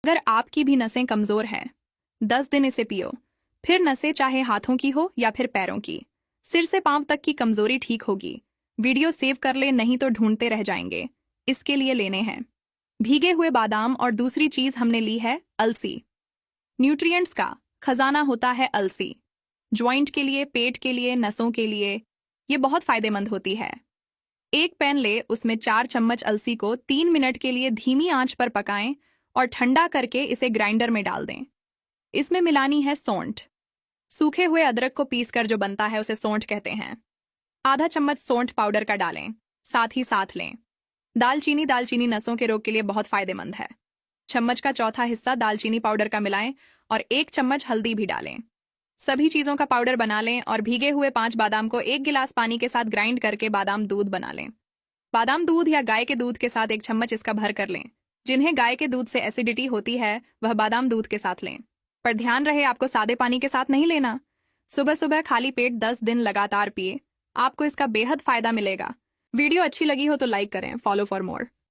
अगर आपकी भी नसें कमजोर हैं, 10 दिन इसे पियो, फिर नसें चाहे हाथों की हो या फिर पैरों की, सिर से पांव तक की कमजोरी ठीक होगी। वीडियो सेव कर ले, नहीं तो ढूंढते रह जाएंगे। इसके लिए लेने हैं भीगे हुए बादाम, और दूसरी चीज हमने ली है अलसी। न्यूट्रिएंट्स का खजाना होता है अलसी। ज्वाइंट के लिए, पेट के लिए, नसों के लिए ये बहुत फायदेमंद होती है। एक पैन ले, उसमें 4 चम्मच अलसी को 3 मिनट के लिए धीमी आंच पर पकाएं और ठंडा करके इसे ग्राइंडर में डाल दें। इसमें मिलानी है सौंठ। सूखे हुए अदरक को पीसकर जो बनता है उसे सौंठ कहते हैं। आधा चम्मच सौंठ पाउडर का डालें, साथ ही साथ लें दालचीनी। दालचीनी नसों के रोग के लिए बहुत फायदेमंद है। चम्मच का चौथा हिस्सा दालचीनी पाउडर का मिलाएं और 1 चम्मच हल्दी भी डालें। सभी चीजों का पाउडर बना लें और भीगे हुए 5 बादाम को 1 गिलास पानी के साथ ग्राइंड करके बादाम दूध बना लें। बादाम दूध या गाय के दूध के साथ 1 चम्मच इसका भर कर लें। जिन्हें गाय के दूध से एसिडिटी होती है वह बादाम दूध के साथ लें, पर ध्यान रहे आपको सादे पानी के साथ नहीं लेना। सुबह सुबह खाली पेट 10 दिन लगातार पिए, आपको इसका बेहद फायदा मिलेगा। वीडियो अच्छी लगी हो तो लाइक करें। Follow for more.